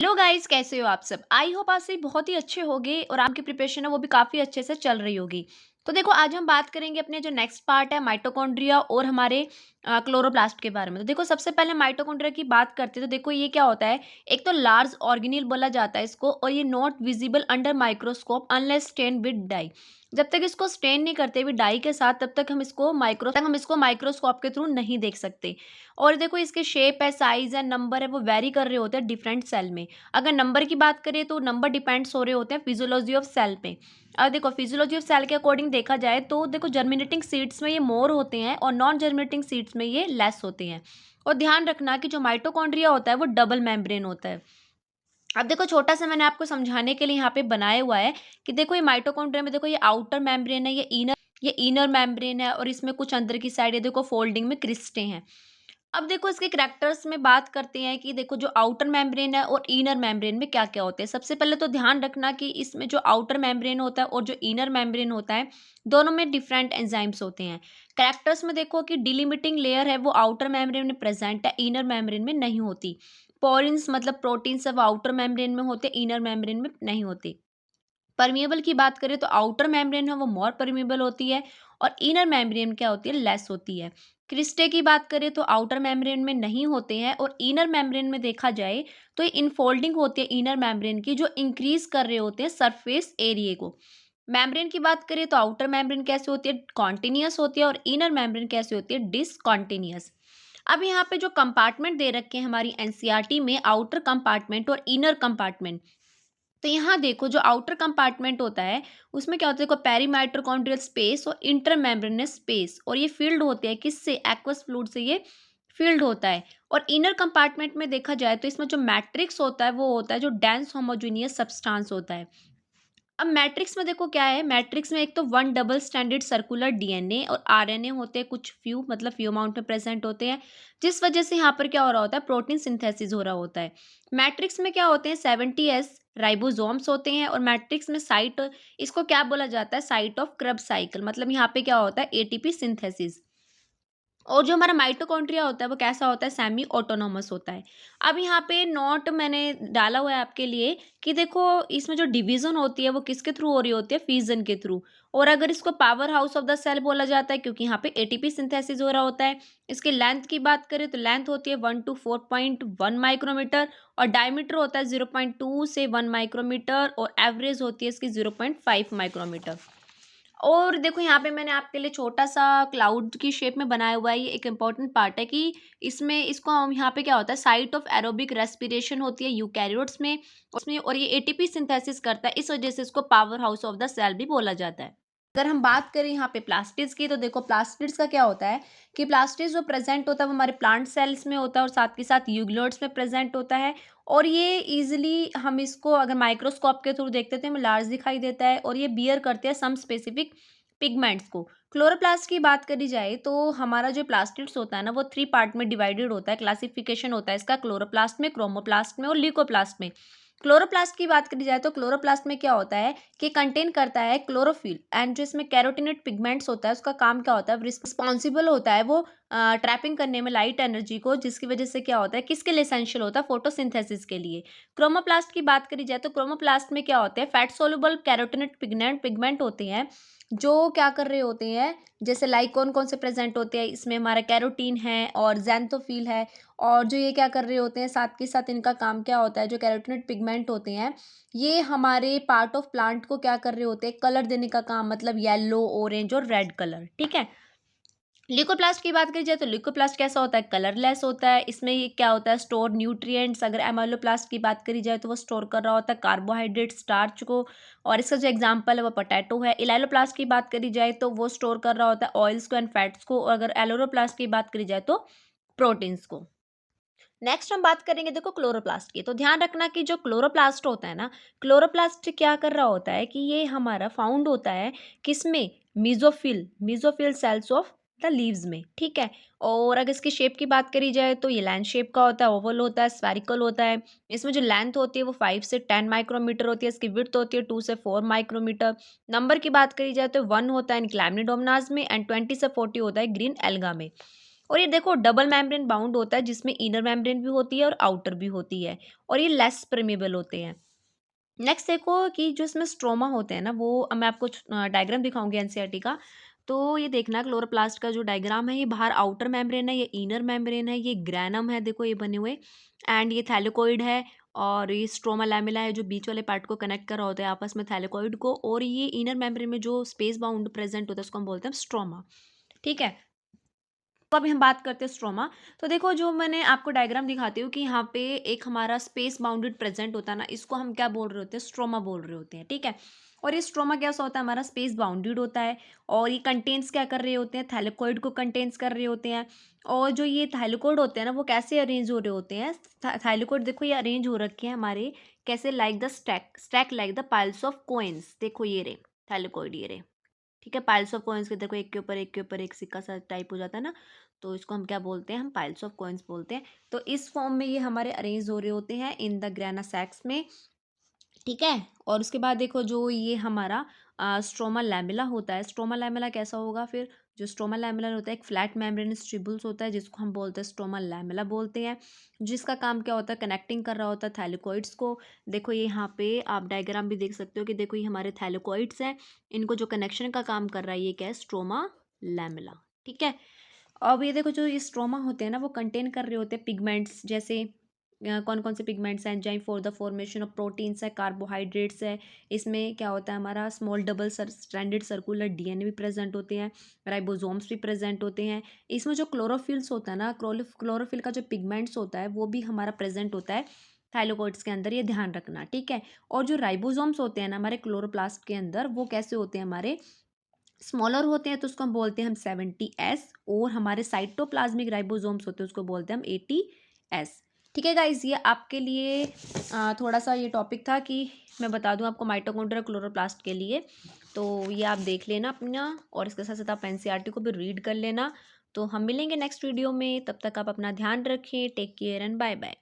Hello guys, कैसे हो आप सब। आई होप आप सभी बहुत ही अच्छे होंगे और आपकी प्रिपरेशन है वो भी काफ़ी अच्छे से चल रही होगी। तो देखो, आज हम बात करेंगे अपने जो नेक्स्ट पार्ट है माइटोकॉन्ड्रिया और हमारे क्लोरोप्लास्ट के बारे में। तो देखो, सबसे पहले माइटोकॉन्ड्रिया की बात करते हैं। तो देखो, ये क्या होता है। एक तो लार्ज ऑर्गेनील बोला जाता है इसको, और ये not visible under microscope unless stain with dye. जब तक इसको स्टेन नहीं करते हुए डाई के साथ, तब तक हम इसको माइक्रोस्कोप के थ्रू नहीं देख सकते। और देखो, इसके शेप है, साइज है, नंबर है, वो वेरी कर रहे होते हैं डिफरेंट सेल में। अगर नंबर की बात करें तो नंबर डिपेंड्स हो रहे होते हैं फिजियोलॉजी ऑफ सेल पे। अब देखो, फिजियोलॉजी ऑफ सेल के अकॉर्डिंग देखा जाए तो देखो, जर्मिनेटिंग सीड्स में ये मोर होते हैं और नॉन जर्मिनेटिंग सीड्स में ये लेस होते हैं। और ध्यान रखना कि जो माइटोकॉन्ड्रिया होता है वो डबल मेम्ब्रेन होता है। अब देखो, छोटा सा मैंने आपको समझाने के लिए यहाँ पे बनाया हुआ है कि देखो, ये माइटोकॉन्ड्रिया में देखो, ये आउटर मेम्ब्रेन है, ये इनर मेम्ब्रेन है, और इसमें कुछ अंदर की साइड ये देखो फोल्डिंग में क्रिस्टे हैं। अब देखो, इसके करैक्टर्स में बात करते हैं कि देखो, जो आउटर मेम्ब्रेन है और इनर मेम्ब्रेन में क्या क्या होते हैं। सबसे पहले तो ध्यान रखना कि इसमें जो आउटर मेम्ब्रेन होता है और जो इनर मेम्ब्रेन होता है, दोनों में डिफरेंट एंजाइम्स होते हैं। करैक्टर्स में देखो कि डिलिमिटिंग लेयर है वो आउटर मेम्ब्रेन में प्रेजेंट है, इनर मेम्ब्रेन में नहीं होती। पोरिन्स मतलब प्रोटीन्स है वो आउटर मेम्ब्रेन में होते, इनर मेम्ब्रेन में नहीं होती। परमिएबल की बात करें तो आउटर मेम्ब्रेन है वो मोर परमिएबल होती है, और इनर मेम्ब्रेन क्या होती है, लेस होती है। क्रिस्टे की बात करें तो आउटर मेम्ब्रेन में नहीं होते हैं, और इनर मेम्ब्रेन में देखा जाए तो ये इनफोल्डिंग होती है इनर मेम्ब्रेन की, जो इंक्रीज कर रहे होते हैं सरफेस एरिया को। मेम्ब्रेन की बात करें तो आउटर मेम्ब्रेन कैसे होती है, कॉन्टिन्यूअस होती है, और इनर मेम्ब्रेन कैसे होती है, डिसकॉन्टिन्यूअस। अब यहाँ पे जो कंपार्टमेंट दे रखे हैं हमारी एनसीईआरटी में, आउटर कंपार्टमेंट और इनर कंपार्टमेंट। तो यहाँ देखो, जो आउटर कंपार्टमेंट होता है उसमें क्या होता है, देखो, पेरीमाइटोकॉन्ड्रियल स्पेस और इंटरमेम्ब्रेनस स्पेस, और ये फील्ड होते हैं किससे, एक्वस फ्लूइड से ये फील्ड होता है। और इनर कंपार्टमेंट में देखा जाए तो इसमें जो मैट्रिक्स होता है वो होता है जो डेंस होमोजेनियस सब्सटेंस होता है। अब मैट्रिक्स में देखो क्या है, मैट्रिक्स में एक तो one double standard circular DNA और आरएनए होते हैं, कुछ फ्यू मतलब फ्यू अमाउंट में प्रेजेंट होते हैं, जिस वजह से यहाँ पर क्या हो रहा होता है, प्रोटीन सिंथेसिस हो रहा होता है। मैट्रिक्स में क्या होते हैं, 70s राइबोसोम्स होते हैं, और मैट्रिक्स में साइट, इसको क्या बोला जाता है, साइट ऑफ क्रेब्स साइकिल, मतलब यहाँ पे क्या होता है, एटीपी सिंथेसिस। और जो हमारा माइटोकॉन्ड्रिया होता है वो कैसा होता है, सेमी ऑटोनोमस होता है। अब यहाँ पे नोट मैंने डाला हुआ है आपके लिए कि देखो, इसमें जो डिवीजन होती है वो किसके थ्रू हो रही होती है, फिजन के थ्रू। और अगर इसको power house of the cell बोला जाता है, क्योंकि यहाँ पे एटीपी सिंथेसिस हो रहा होता है। इसकी लेंथ की बात करें तो लेंथ होती है 1 to 4.1 माइक्रोमीटर, और डायमीटर होता है 0.2 से 1 माइक्रोमीटर, और एवरेज होती है इसकी 0.5 माइक्रोमीटर। और देखो, यहाँ पे मैंने आपके लिए छोटा सा क्लाउड की शेप में बनाया हुआ है। ये एक इम्पॉर्टेंट पार्ट है कि इसमें इसको हम यहाँ पे क्या होता है, साइट ऑफ एरोबिक रेस्पिरेशन होती है यूकैरियोट्स में उसमें, और ये एटीपी सिंथेसिस करता है, इस वजह से इसको power house of the cell भी बोला जाता है। अगर हम बात करें यहाँ पे प्लास्टिड्स की, तो देखो, प्लास्टिड्स का क्या होता है कि प्लास्टिड्स जो प्रेजेंट होता है वो हमारे प्लांट सेल्स में होता है, और साथ के साथ यूग्लोड्स में प्रेजेंट होता है। और ये इजीली हम इसको अगर माइक्रोस्कोप के थ्रू देखते थे हमें लार्ज दिखाई देता है, और ये बियर करते हैं सम स्पेसिफिक पिगमेंट्स को। क्लोरोप्लास्ट की बात करी जाए तो हमारा जो प्लास्टिड्स होता है ना, वो 3 पार्ट में डिवाइडेड होता है, क्लासिफिकेशन होता है इसका क्लोरोप्लास्ट में, क्रोमोप्लास्ट में और ल्यूकोप्लास्ट में। क्लोरोप्लास्ट की बात करी जाए तो क्लोरोप्लास्ट में क्या होता है कि कंटेन करता है क्लोरोफिल, एंड जो इसमें कैरोटिनेट पिगमेंट्स होता है उसका काम क्या होता है, रिस्पॉन्सिबल होता है वो ट्रैपिंग करने में लाइट एनर्जी को, जिसकी वजह से क्या होता है, किसके लिए एसेंशियल होता है, फोटोसिंथेसिस के लिए। क्रोमोप्लास्ट की बात करी जाए तो क्रोमोप्लास्ट में क्या होते हैं, फैट सोलुबल कैरोटिनेट पिगमेंट होते हैं, जो क्या कर रहे होते हैं, जैसे लाइक कौन कौन से प्रेजेंट होते हैं, इसमें हमारा कैरोटीन है और ज़ैंथोफिल है। और जो ये क्या कर रहे होते हैं, साथ के साथ इनका काम क्या होता है, जो कैरोटीनेट पिगमेंट होते हैं ये हमारे पार्ट ऑफ प्लांट को क्या कर रहे होते हैं, कलर देने का काम, मतलब येलो, ऑरेंज और रेड कलर, ठीक है। ल्यूकोप्लास्ट की बात करी जाए तो ल्यूकोप्लास्ट कैसा होता है, कलरलेस होता है। इसमें ये क्या होता है, स्टोर न्यूट्रिएंट्स। अगर एमाइलोप्लास्ट की बात करी जाए तो वो स्टोर कर रहा होता है कार्बोहाइड्रेट, स्टार्च को, और इसका जो एग्जांपल है वो पोटैटो है। इलाइलोप्लास्ट की बात करी जाए तो वो स्टोर कर रहा होता है ऑयल्स को एंड फैट्स को, और अगर एलोरोप्लास्ट की बात करी जाए तो प्रोटीन्स को। नेक्स्ट हम बात करेंगे देखो क्लोरोप्लास्ट की। तो ध्यान रखना कि जो क्लोरोप्लास्ट होता है ना, क्लोरोप्लास्ट क्या कर रहा होता है कि ये हमारा फाउंड होता है किसमें, mesophyll cells of the leaves में, ठीक है। और अगर इसकी शेप की बात करी जाए तो ये लैंड शेप का होता है, ओवल होता है, स्फेरिकल होता है। इसमें जो लेंथ होती है वो 5 से 10 माइक्रोमीटर होती है, इसकी विड्थ होती है 2 से 4 माइक्रोमीटर। नंबर की बात करी जाए तो 1 होता है इन क्लैमिडोमनाज में, एंड 20 से 40 होता है ग्रीन एल्गा में। और ये देखो डबल मेम्ब्रेन बाउंड होता है जिसमें इनर मेम्ब्रेन भी होती है और आउटर भी होती है, और ये लेस परमेबल होते हैं। नेक्स्ट देखो कि जो इसमें स्ट्रोमा होते हैं ना, वो मैं आपको डायग्राम दिखाऊंगी एनसीईआरटी का। तो ये देखना क्लोरोप्लास्ट का जो डायग्राम है, ये बाहर आउटर मेम्ब्रेन है, ये इनर मेम्ब्रेन है, ये ग्रैनम है, देखो ये बने हुए, एंड ये थैलेकोइड है, और ये स्ट्रोमा लैमेला है जो बीच वाले पार्ट को कनेक्ट कर रहा होता है आपस में थैलेकोइड को, और ये इनर मेम्ब्रेन में जो स्पेस बाउंड प्रेजेंट होता है उसको हम बोलते हैं स्ट्रोमा। ठीक है, तो अभी हम बात करते हैं स्ट्रोमा। तो देखो जो मैंने आपको डायग्राम दिखाती हूँ कि यहाँ पे एक हमारा स्पेस बाउंडेड प्रेजेंट होता है ना, इसको हम क्या बोल रहे होते हैं, स्ट्रोमा बोल रहे होते हैं। ठीक है, और ये स्ट्रोमा कैसा होता है, हमारा स्पेस बाउंडेड होता है, और ये कंटेन्स क्या कर रहे होते हैं, थैलेकोइड को कंटेन्स कर रहे होते हैं। और जो ये थैलेकोइड होते हैं ना, वो कैसे अरेंज हो रहे होते हैं, थैलेकोइड देखो ये अरेंज हो रखे हैं हमारे कैसे, like the stack stack like the piles of coins, देखो ये रे थैलेकोइड, ये रे। ठीक है, पाइल्स ऑफ कॉइन्स के देखो एक के ऊपर एक के ऊपर एक सिक्का सा टाइप हो जाता है ना, तो इसको हम क्या बोलते हैं, हम पाइल्स ऑफ कॉइन्स बोलते हैं। तो इस फॉर्म में ये हमारे अरेंज हो रहे होते हैं इन द ग्रेना सैक्स में। ठीक है, और उसके बाद देखो जो ये हमारा स्ट्रोमा लैमेला होता है, स्ट्रोमा लैमेला कैसा होगा फिर, जो स्ट्रोमा लैमेला होता है एक फ्लैट मेम्ब्रेनस ट्यूबुल्स होता है जिसको हम बोलते हैं स्ट्रोमा लैमेला बोलते हैं, जिसका काम क्या होता है, कनेक्टिंग कर रहा होता है थैलेकोइड्स को। देखो ये यहाँ पे आप डायग्राम भी देख सकते हो कि देखो ये हमारे थैलेकोइड्स हैं, इनको जो कनेक्शन का काम कर रहा है ये क्या है, स्ट्रोमा लैमेला। ठीक है, अब ये देखो जो ये स्ट्रोमा होते हैं ना, वो कंटेन कर रहे होते हैं पिगमेंट्स, जैसे कौन कौन से पिगमेंट्स हैं, enzyme for the formation of proteins है, कार्बोहाइड्रेट्स है, इसमें क्या होता है हमारा small double stranded circular DNA भी प्रेजेंट होते हैं, राइबोसोम्स भी प्रेजेंट होते हैं। इसमें जो क्लोरोफिल्स होता है ना, क्लोरोफिल का जो पिगमेंट्स होता है वो भी हमारा प्रेजेंट होता है थाइलोकोइड्स के अंदर, ये ध्यान रखना। ठीक है, और जो राइबोसोम्स होते हैं ना हमारे क्लोरोप्लास्ट के अंदर, वो कैसे होते हैं, हमारे स्मॉलर होते हैं, तो उसको हम बोलते हैं हम 70S, और हमारे साइटोप्लाज्मिक राइबोसोम्स होते हैं उसको बोलते हैं हम 80S। ठीक है गाइज, ये आपके लिए थोड़ा सा ये टॉपिक था कि मैं बता दूं आपको माइटोकॉन्ड्रिया क्लोरोप्लास्ट के लिए। तो ये आप देख लेना अपना, और इसके साथ साथ आप एनसीईआरटी को भी रीड कर लेना। तो हम मिलेंगे नेक्स्ट वीडियो में, तब तक आप अपना ध्यान रखें, take care and bye bye.